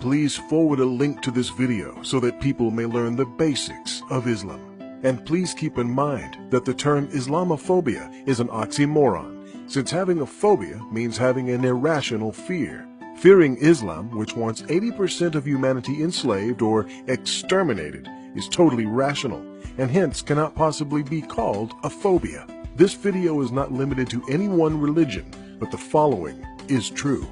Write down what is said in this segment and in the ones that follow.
Please forward a link to this video so that people may learn the basics of Islam. And please keep in mind that the term Islamophobia is an oxymoron, since having a phobia means having an irrational fear. Fearing Islam, which wants 80% of humanity enslaved or exterminated, is totally rational, and hence cannot possibly be called a phobia. This video is not limited to any one religion, but the following is true.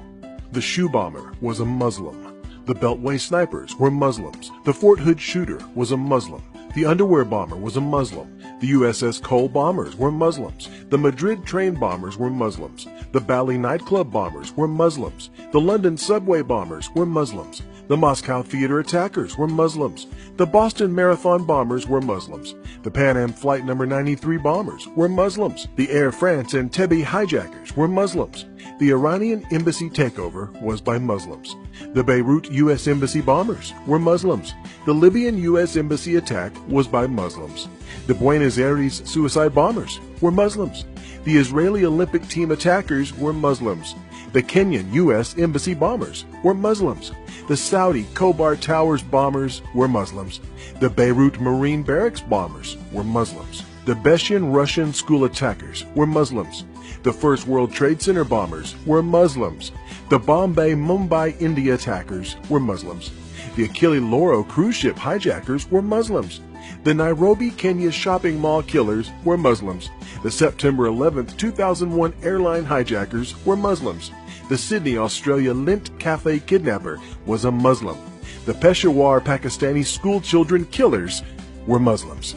The shoe bomber was a Muslim. The Beltway snipers were Muslims. The Fort Hood shooter was a Muslim. The underwear bomber was a Muslim. The USS Cole bombers were Muslims. The Madrid train bombers were Muslims. The Bali nightclub bombers were Muslims. The London subway bombers were Muslims. The Moscow theater attackers were Muslims. The Boston Marathon bombers were Muslims. The Pan Am Flight No. 93 bombers were Muslims. The Air France Entebbe hijackers were Muslims. The Iranian embassy takeover was by Muslims. The Beirut U.S. Embassy bombers were Muslims. The Libyan U.S. Embassy attack was by Muslims. The Buenos Aires suicide bombers were Muslims. The Israeli Olympic team attackers were Muslims. The Kenyan U.S. Embassy bombers were Muslims. The Saudi Khobar Towers bombers were Muslims. The Beirut Marine Barracks bombers were Muslims. The Beshian Russian school attackers were Muslims. The First World Trade Center bombers were Muslims. The Bombay Mumbai India attackers were Muslims. The Achille Lauro cruise ship hijackers were Muslims. The Nairobi, Kenya shopping mall killers were Muslims. The September 11, 2001 airline hijackers were Muslims. The Sydney, Australia Lint Cafe kidnapper was a Muslim. The Peshawar Pakistani school children killers were Muslims.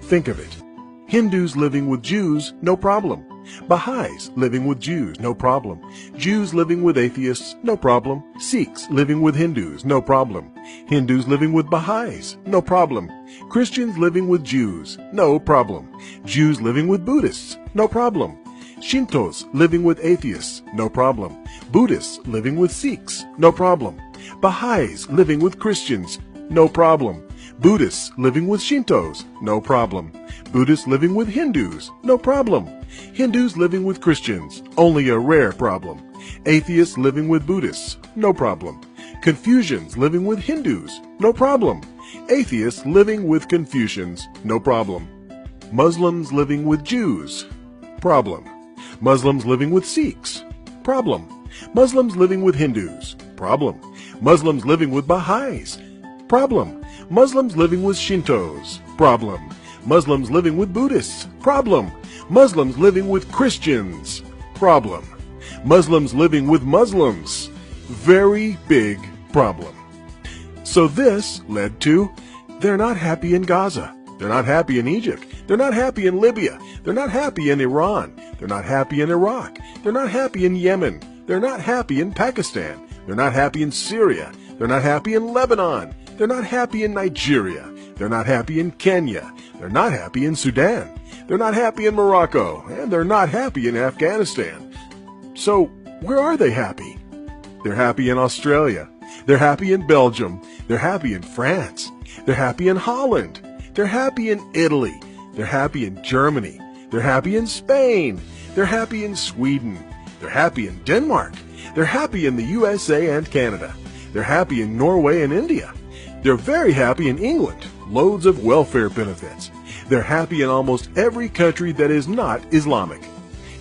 Think of it. Hindus living with Jews, no problem. Baha'is living with Jews, no problem. Jews living with atheists, no problem. Sikhs living with Hindus, no problem. Hindus living with Baha'is, no problem. Christians living with Jews, no problem. Jews living with Buddhists, no problem. Shintos living with atheists, no problem. Buddhists living with Sikhs, no problem. Baha'is living with Christians, no problem. Buddhists living with Shintos, no problem. Buddhists living with Hindus, no problem. Hindus living with Christians, only a rare problem. Atheists living with Buddhists, no problem. Confucians living with Hindus, no problem. Atheists living with Confucians, no problem. Muslims living with Jews, problem. Muslims living with Sikhs, problem. Muslims living with Hindus, problem. Muslims living with Baha'is, problem. Muslims living with Shintos, problem. Muslims living with Buddhists, problem. Muslims living with Christians, problem. Muslims living with Muslims, very big problem. So this led to, they're not happy in Gaza. They're not happy in Egypt. They're not happy in Libya. They're not happy in Iran. They're not happy in Iraq. They're not happy in Yemen. They're not happy in Pakistan. They're not happy in Syria. They're not happy in Lebanon. They're not happy in Nigeria. They're not happy in Kenya. They're not happy in Sudan. They're not happy in Morocco. And they're not happy in Afghanistan. So, where are they happy? They're happy in Australia. They're happy in Belgium. They're happy in France. They're happy in Holland. They're happy in Italy. They're happy in Germany. They're happy in Spain. They're happy in Sweden. They're happy in Denmark. They're happy in the USA and Canada. They're happy in Norway and India. They're very happy in England. Loads of welfare benefits. They're happy in almost every country that is not Islamic.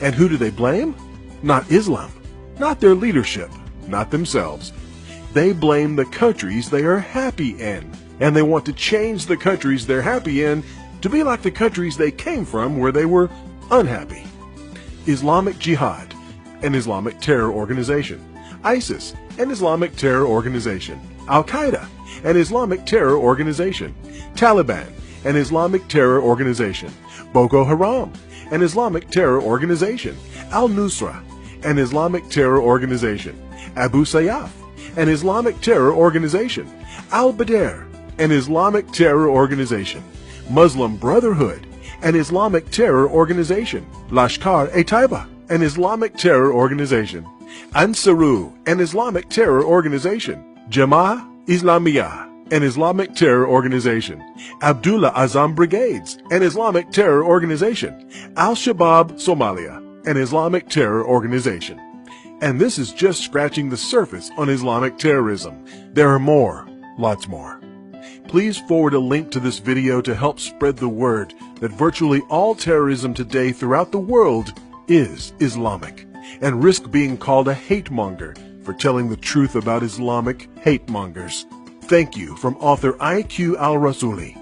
And who do they blame? Not Islam. Not their leadership. Not themselves. They blame the countries they are happy in. And they want to change the countries they're happy in to be like the countries they came from where they were unhappy. Islamic Jihad, an Islamic terror organization. ISIS, an Islamic terror organization. Al-Qaeda, an Islamic terror organization. Taliban, an Islamic terror organization. Boko Haram, an Islamic terror organization. Al-Nusra, an Islamic terror organization. Abu Sayyaf, an Islamic terror organization. Al-Badr, an Islamic terror organization. Muslim Brotherhood, an Islamic terror organization. Lashkar-e-Taiba, an Islamic terror organization. Ansaru, an Islamic terror organization. Jama'ah Islamiyah, an Islamic terror organization. Abdullah Azam Brigades, an Islamic terror organization. Al-Shabaab Somalia, an Islamic terror organization. And this is just scratching the surface on Islamic terrorism. There are more, lots more. Please forward a link to this video to help spread the word that virtually all terrorism today throughout the world is Islamic, and risk being called a hate monger for telling the truth about Islamic hate mongers. Thank you from author IQ Al-Rasuli.